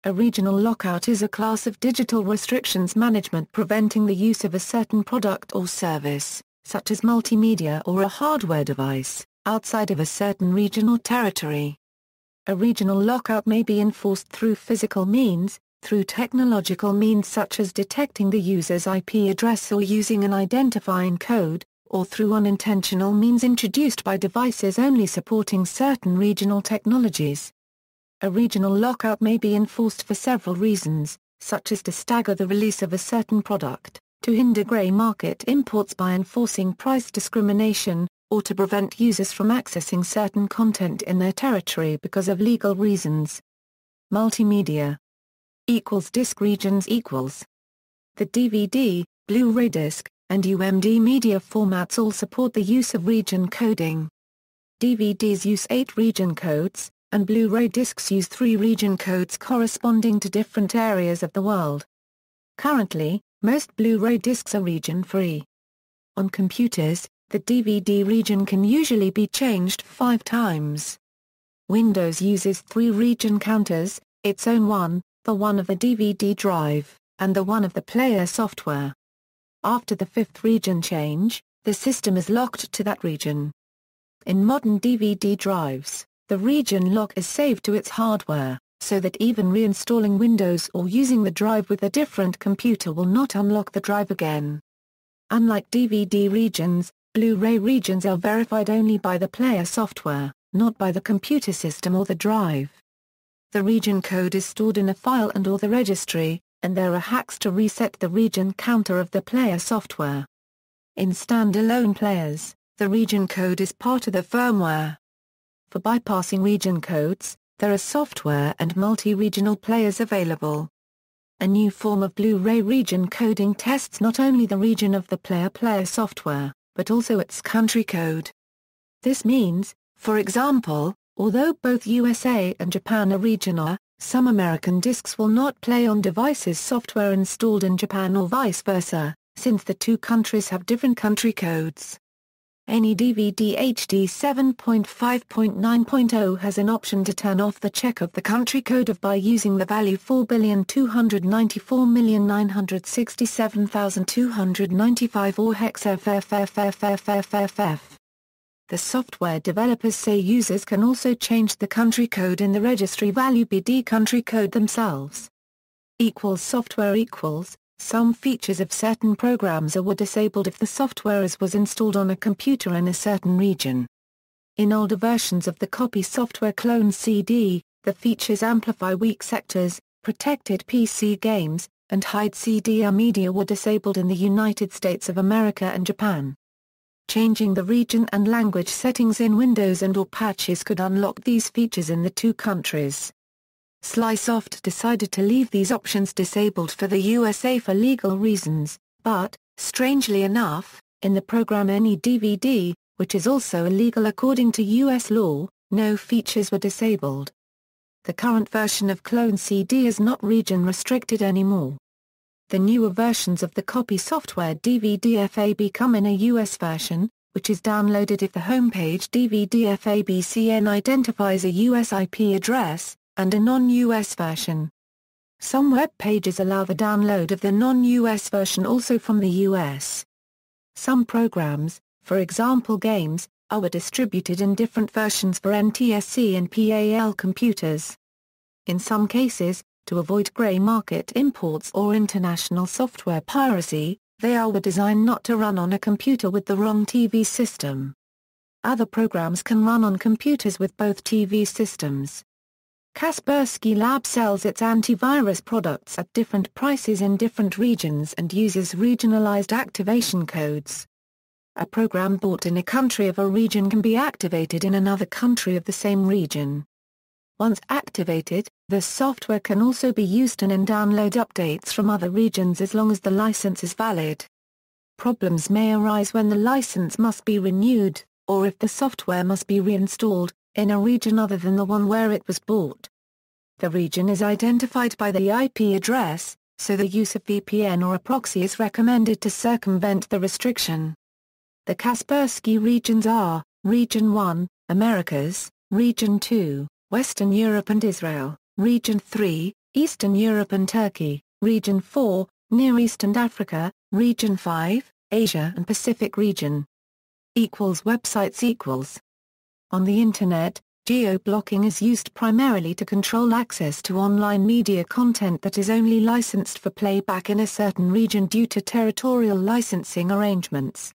A regional lockout is a class of digital restrictions management preventing the use of a certain product or service, such as multimedia or a hardware device, outside of a certain region or territory. A regional lockout may be enforced through physical means, through technological means such as detecting the user's IP address or using an identifying code, or through unintentional means introduced by devices only supporting certain regional technologies. A regional lockout may be enforced for several reasons, such as to stagger the release of a certain product, to hinder grey market imports by enforcing price discrimination, or to prevent users from accessing certain content in their territory because of legal reasons. Multimedia equals disc regions equals. The DVD, Blu-ray disc, and UMD media formats all support the use of region coding. DVDs use 8 region codes, and Blu-ray discs use 3 region codes corresponding to different areas of the world. Currently, most Blu-ray discs are region-free. On computers, the DVD region can usually be changed 5 times. Windows uses 3 region counters, its own one, the one of the DVD drive, and the one of the player software. After the 5th region change, the system is locked to that region. In modern DVD drives, the region lock is saved to its hardware, so that even reinstalling Windows or using the drive with a different computer will not unlock the drive again. Unlike DVD regions, Blu-ray regions are verified only by the player software, not by the computer system or the drive. The region code is stored in a file and/or the registry, and there are hacks to reset the region counter of the player software. In standalone players, the region code is part of the firmware. For bypassing region codes, there are software and multi-regional players available. A new form of Blu-ray region coding tests not only the region of the player software, but also its country code. This means, for example, although both USA and Japan are regional, some American discs will not play on devices software installed in Japan or vice versa, since the two countries have different country codes. Any DVD HD 7.5.9.0 has an option to turn off the check of the country code by using the value 4,294,967,295 or hex FFFFFFFF. The software developers say users can also change the country code in the registry value BD country code themselves. Software equals. Some features of certain programs were disabled if the software was installed on a computer in a certain region. In older versions of the copy software Clone CD, the features amplify weak sectors, protected PC games, and hide CD media were disabled in the United States of America and Japan. Changing the region and language settings in Windows and/or patches could unlock these features in the two countries. Slysoft decided to leave these options disabled for the USA for legal reasons, but, strangely enough, in the program Any DVD, which is also illegal according to US law, no features were disabled. The current version of Clone CD is not region-restricted anymore. The newer versions of the copy software DVD-FAB come in a US version, which is downloaded if the homepage DVD-FABCN identifies a US IP address, and a non-US version. Some web pages allow the download of the non-US version also from the US. Some programs, for example games, are distributed in different versions for NTSC and PAL computers. In some cases, to avoid grey market imports or international software piracy, they are designed not to run on a computer with the wrong TV system. Other programs can run on computers with both TV systems. Kaspersky Lab sells its antivirus products at different prices in different regions and uses regionalized activation codes. A program bought in a country of a region can be activated in another country of the same region. Once activated, the software can also be used and download updates from other regions as long as the license is valid. Problems may arise when the license must be renewed, or if the software must be reinstalled, in a region other than the one where it was bought. The region is identified by the IP address, so the use of VPN or a proxy is recommended to circumvent the restriction. The Kaspersky regions are, Region 1, Americas, Region 2, Western Europe and Israel, Region 3, Eastern Europe and Turkey, Region 4, Near East and Africa, Region 5, Asia and Pacific region. Websites. On the Internet, geo-blocking is used primarily to control access to online media content that is only licensed for playback in a certain region due to territorial licensing arrangements.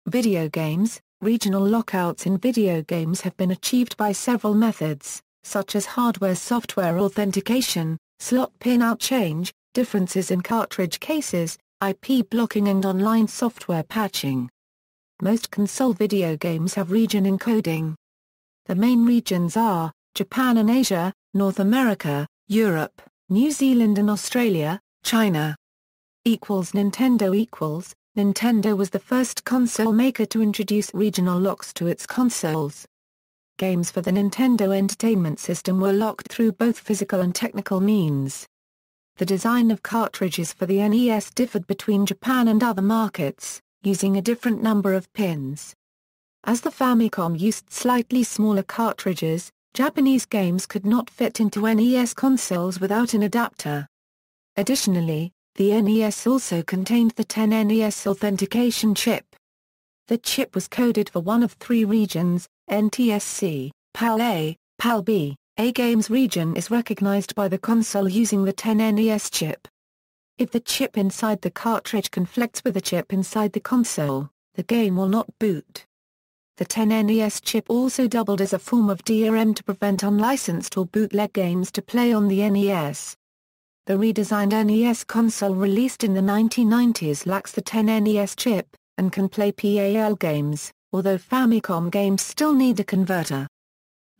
Video games. Regional lockouts in video games have been achieved by several methods, such as hardware-software authentication, slot pin-out change, differences in cartridge cases, IP blocking and online software patching. Most console video games have region encoding. The main regions are Japan and Asia, North America, Europe, New Zealand and Australia, China. Nintendo. Nintendo was the first console maker to introduce regional locks to its consoles. Games for the Nintendo Entertainment System were locked through both physical and technical means. The design of cartridges for the NES differed between Japan and other markets, using a different number of pins. As the Famicom used slightly smaller cartridges, Japanese games could not fit into NES consoles without an adapter. Additionally, the NES also contained the 10NES authentication chip. The chip was coded for one of three regions, NTSC, PAL A, PAL B. A game's region is recognized by the console using the 10NES chip. If the chip inside the cartridge conflicts with the chip inside the console, the game will not boot. The 10NES chip also doubled as a form of DRM to prevent unlicensed or bootleg games to play on the NES. The redesigned NES console released in the 1990s lacks the 10NES chip, and can play PAL games, although Famicom games still need a converter.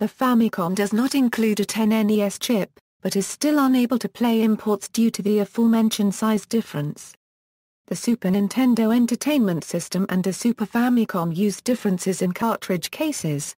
The Famicom does not include a 10NES chip, but is still unable to play imports due to the aforementioned size difference. The Super Nintendo Entertainment System and a Super Famicom use differences in cartridge cases.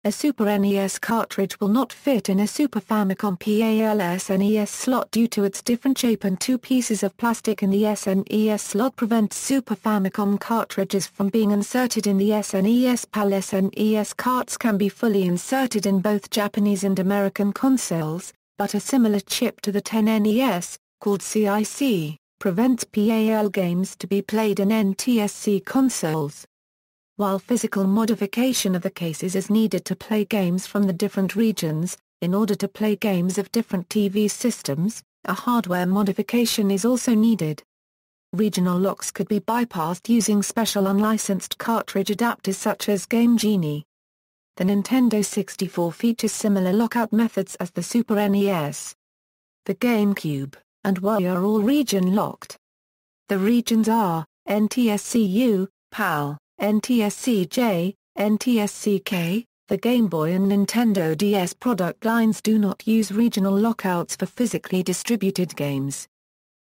A Super NES cartridge will not fit in a Super Famicom PAL/SNES slot due to its different shape, and two pieces of plastic in the SNES slot prevent Super Famicom cartridges from being inserted in the SNES. PAL/SNES carts can be fully inserted in both Japanese and American consoles, but a similar chip to the 10NES, called CIC, prevents PAL games to be played in NTSC consoles. While physical modification of the cases is needed to play games from the different regions, in order to play games of different TV systems, a hardware modification is also needed. Regional locks could be bypassed using special unlicensed cartridge adapters such as Game Genie. The Nintendo 64 features similar lockout methods as the Super NES. The GameCube and Wii are all region locked. The regions are NTSC-U, PAL, NTSC-J, NTSC-K. The Game Boy and Nintendo DS product lines do not use regional lockouts for physically distributed games.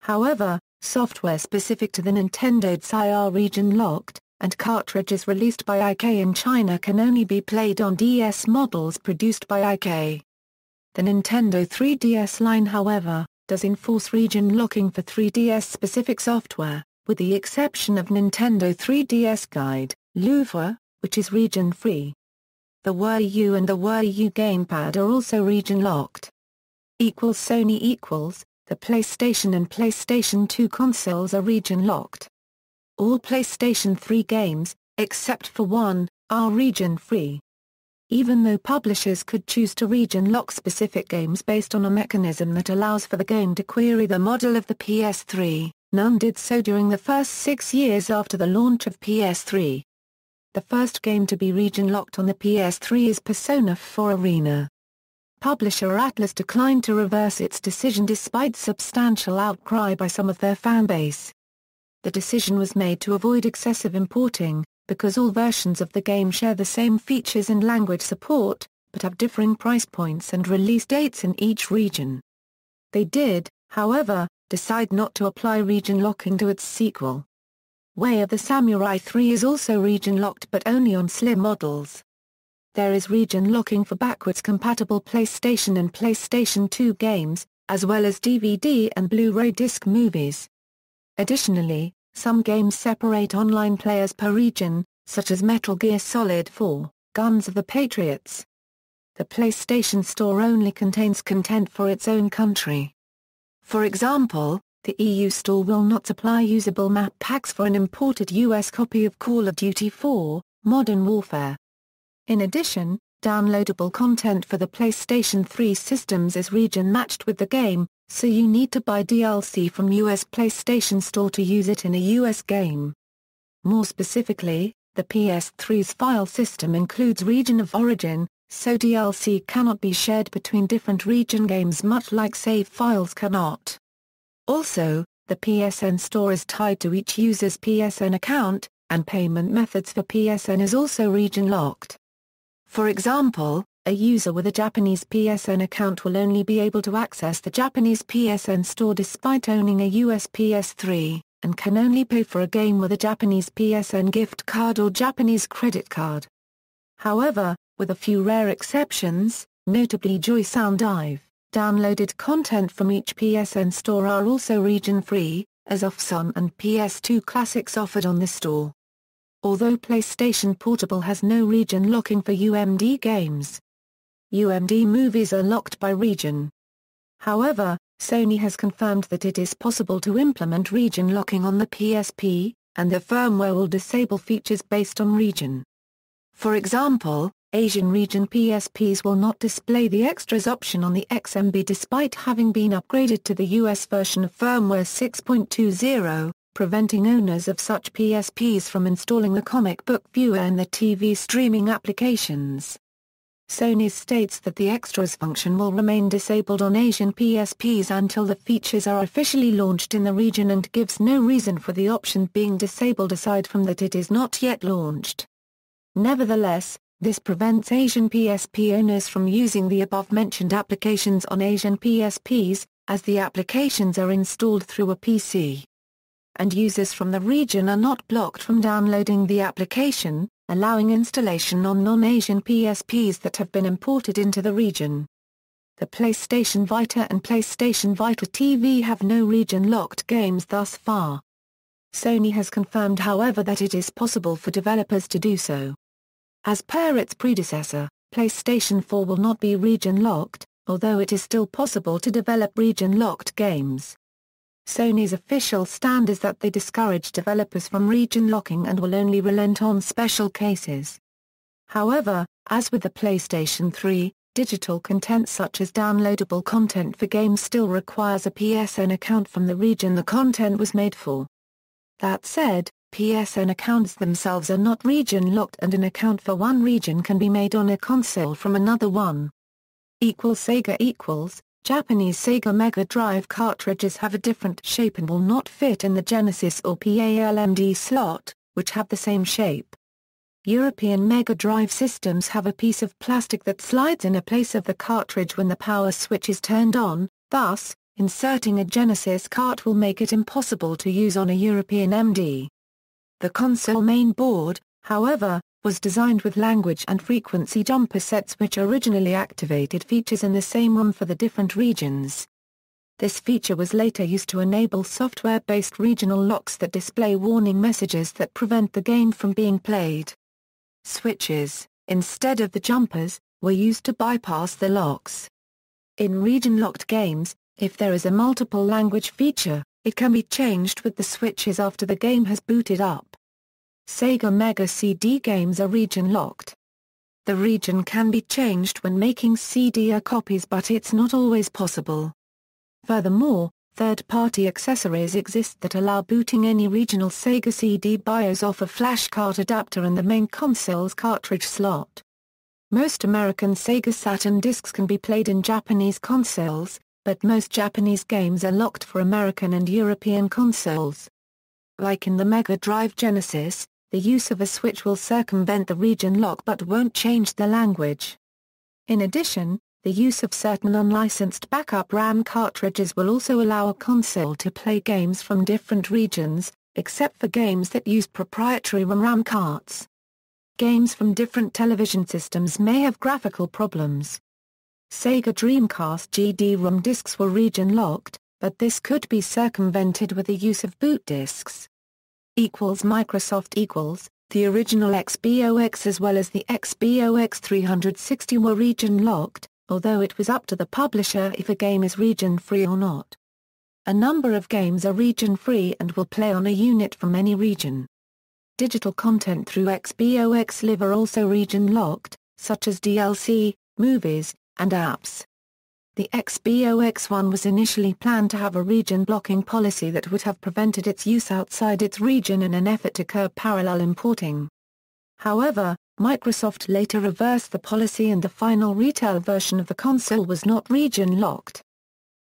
However, software specific to the Nintendo DSi are region locked, and cartridges released by IK in China can only be played on DS models produced by IK. The Nintendo 3DS line, however, does enforce region locking for 3DS-specific software, with the exception of Nintendo 3DS Guide, Louvre, which is region-free. The Wii U and the Wii U gamepad are also region-locked. Sony. The PlayStation and PlayStation 2 consoles are region-locked. All PlayStation 3 games, except for one, are region-free. Even though publishers could choose to region-lock specific games based on a mechanism that allows for the game to query the model of the PS3, none did so during the first 6 years after the launch of PS3. The first game to be region-locked on the PS3 is Persona 4 Arena. Publisher Atlus declined to reverse its decision despite substantial outcry by some of their fanbase. The decision was made to avoid excessive importing, because all versions of the game share the same features and language support, but have differing price points and release dates in each region. They did, however, decide not to apply region locking to its sequel. Way of the Samurai 3 is also region locked but only on slim models. There is region locking for backwards compatible PlayStation and PlayStation 2 games, as well as DVD and Blu-ray disc movies. Additionally, some games separate online players per region, such as Metal Gear Solid 4, Guns of the Patriots. The PlayStation Store only contains content for its own country. For example, the EU Store will not supply usable map packs for an imported US copy of Call of Duty 4, Modern Warfare. In addition, downloadable content for the PlayStation 3 systems is region-matched with the game, so you need to buy DLC from US PlayStation Store to use it in a US game. More specifically, the PS3's file system includes region of origin, so DLC cannot be shared between different region games much like save files cannot. Also, the PSN Store is tied to each user's PSN account, and payment methods for PSN is also region-locked. For example, a user with a Japanese PSN account will only be able to access the Japanese PSN Store despite owning a US PS3, and can only pay for a game with a Japanese PSN gift card or Japanese credit card. However, with a few rare exceptions, notably Joy Sound Dive, downloaded content from each PSN store are also region-free, as Off-Sun and PS2 classics offered on the store. Although PlayStation Portable has no region locking for UMD games, UMD movies are locked by region. However, Sony has confirmed that it is possible to implement region locking on the PSP, and the firmware will disable features based on region. For example, Asian region PSPs will not display the extras option on the XMB despite having been upgraded to the US version of firmware 6.20, preventing owners of such PSPs from installing the comic book viewer and the TV streaming applications. Sony states that the extras function will remain disabled on Asian PSPs until the features are officially launched in the region and gives no reason for the option being disabled aside from that it is not yet launched. Nevertheless, this prevents Asian PSP owners from using the above-mentioned applications on Asian PSPs, as the applications are installed through a PC. And users from the region are not blocked from downloading the application, allowing installation on non-Asian PSPs that have been imported into the region. The PlayStation Vita and PlayStation Vita TV have no region-locked games thus far. Sony has confirmed however that it is possible for developers to do so. As per its predecessor, PlayStation 4 will not be region-locked, although it is still possible to develop region-locked games. Sony's official stand is that they discourage developers from region locking and will only relent on special cases. However, as with the PlayStation 3, digital content such as downloadable content for games still requires a PSN account from the region the content was made for. That said, PSN accounts themselves are not region-locked and an account for one region can be made on a console from another one. Sega Japanese Sega Mega Drive cartridges have a different shape and will not fit in the Genesis or PALMD slot, which have the same shape. European Mega Drive systems have a piece of plastic that slides in place of the cartridge when the power switch is turned on, thus, inserting a Genesis cart will make it impossible to use on a European MD. The console main board, however, was designed with language and frequency jumper sets which originally activated features in the same ROM for the different regions. This feature was later used to enable software-based regional locks that display warning messages that prevent the game from being played. Switches, instead of the jumpers, were used to bypass the locks. In region-locked games, if there is a multiple language feature, it can be changed with the switches after the game has booted up. Sega Mega CD games are region-locked. The region can be changed when making CD copies but it's not always possible. Furthermore, third-party accessories exist that allow booting any regional Sega CD BIOS off a flash card adapter and the main console's cartridge slot. Most American Sega Saturn discs can be played in Japanese consoles, but most Japanese games are locked for American and European consoles. Like in the Mega Drive Genesis, the use of a switch will circumvent the region lock but won't change the language. In addition, the use of certain unlicensed backup RAM cartridges will also allow a console to play games from different regions, except for games that use proprietary RAM carts. Games from different television systems may have graphical problems. Sega Dreamcast GD-ROM discs were region-locked, but this could be circumvented with the use of boot discs. Microsoft The original XBOX as well as the XBOX 360 were region-locked, although it was up to the publisher if a game is region-free or not. A number of games are region-free and will play on a unit from any region. Digital content through XBOX Live are also region-locked, such as DLC, movies, and apps. The XBOX One was initially planned to have a region-blocking policy that would have prevented its use outside its region in an effort to curb parallel importing. However, Microsoft later reversed the policy and the final retail version of the console was not region-locked.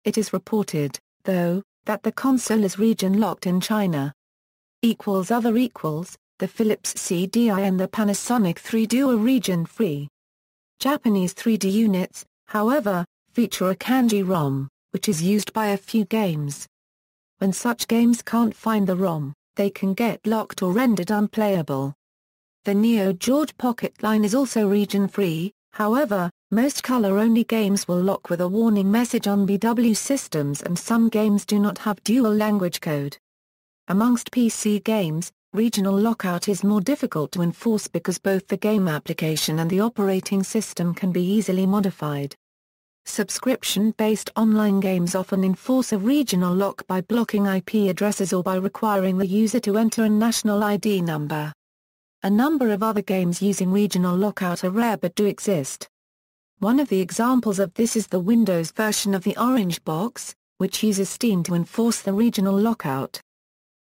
It is reported, though, that the console is region-locked in China. The Philips CDI and the Panasonic 3DO are region-free. Japanese 3D units, however, feature a kanji ROM, which is used by a few games. When such games can't find the ROM, they can get locked or rendered unplayable. The Neo Geo Pocket line is also region-free, however, most color-only games will lock with a warning message on BW systems and some games do not have dual language code. Amongst PC games, regional lockout is more difficult to enforce because both the game application and the operating system can be easily modified. Subscription-based online games often enforce a regional lock by blocking IP addresses or by requiring the user to enter a national ID number. A number of other games using regional lockout are rare but do exist. One of the examples of this is the Windows version of the Orange Box, which uses Steam to enforce the regional lockout.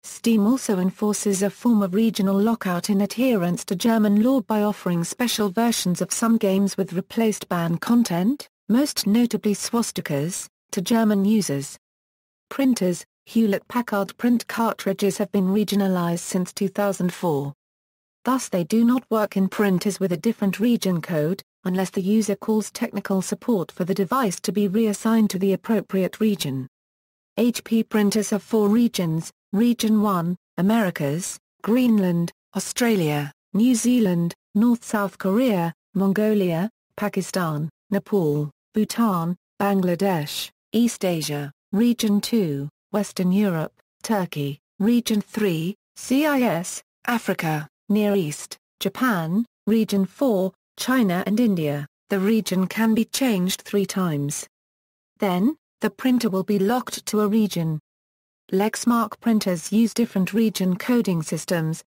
Steam also enforces a form of regional lockout in adherence to German law by offering special versions of some games with replaced ban content, most notably swastikas, to German users. Printers, Hewlett-Packard print cartridges have been regionalized since 2004. Thus they do not work in printers with a different region code, unless the user calls technical support for the device to be reassigned to the appropriate region. HP printers have 4 regions: Region 1, Americas, Greenland, Australia, New Zealand, North-South Korea, Mongolia, Pakistan, Nepal, Bhutan, Bangladesh, East Asia, Region 2, Western Europe, Turkey, Region 3, CIS, Africa, Near East, Japan, Region 4, China and India. The region can be changed 3 times. Then, the printer will be locked to a region. Lexmark printers use different region coding systems,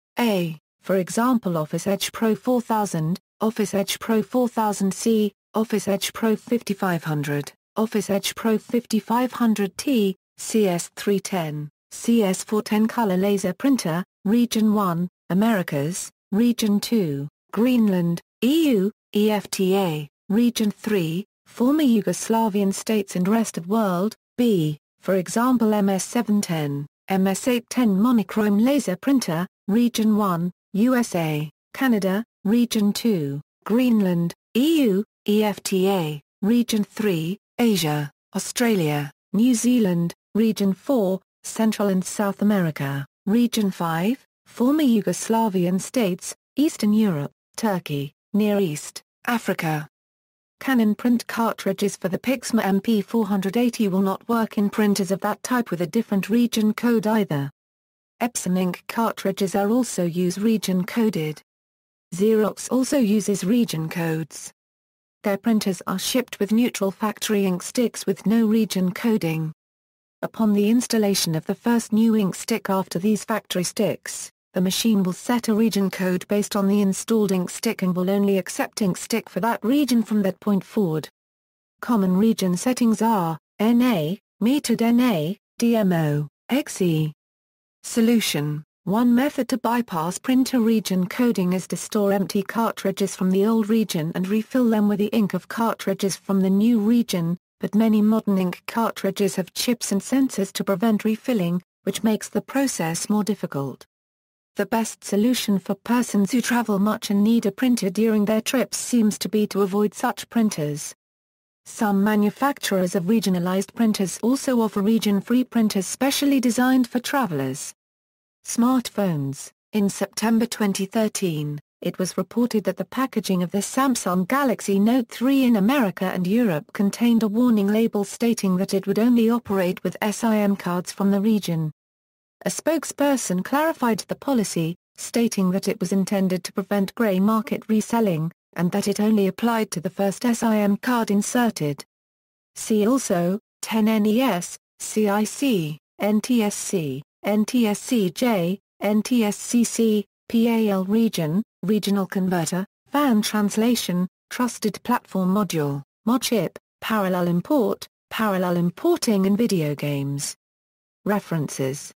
for example Office Edge Pro 4000, Office Edge Pro 4000C, Office Edge Pro 5500, Office Edge Pro 5500T, CS310, CS410 color laser printer, Region 1, Americas, Region 2, Greenland, EU, EFTA, Region 3, former Yugoslavian states and rest of world, B, for example MS710, MS810 monochrome laser printer, Region 1, USA, Canada, Region 2, Greenland, EU, EFTA, Region 3, Asia, Australia, New Zealand, Region 4, Central and South America, Region 5, former Yugoslavian states, Eastern Europe, Turkey, Near East, Africa. Canon print cartridges for the Pixma MP480 will not work in printers of that type with a different region code either. Epson ink cartridges are also region coded. Xerox also uses region codes. Their printers are shipped with neutral factory ink sticks with no region coding. Upon the installation of the first new ink stick after these factory sticks, the machine will set a region code based on the installed ink stick and will only accept ink stick for that region from that point forward. Common region settings are NA, metered NA, DMO, XE. Solution: one method to bypass printer region coding is to store empty cartridges from the old region and refill them with the ink of cartridges from the new region, but many modern ink cartridges have chips and sensors to prevent refilling, which makes the process more difficult. The best solution for persons who travel much and need a printer during their trips seems to be to avoid such printers. Some manufacturers of regionalized printers also offer region-free printers specially designed for travelers. Smartphones. In September 2013, it was reported that the packaging of the Samsung Galaxy Note 3 in America and Europe contained a warning label stating that it would only operate with SIM cards from the region. A spokesperson clarified the policy, stating that it was intended to prevent grey market reselling, and that it only applied to the first SIM card inserted. See also, 10NES, CIC, NTSC, NTSCJ, NTSCC, PAL region, regional converter, fan translation, trusted platform module, modchip, parallel import, parallel importing in video games. References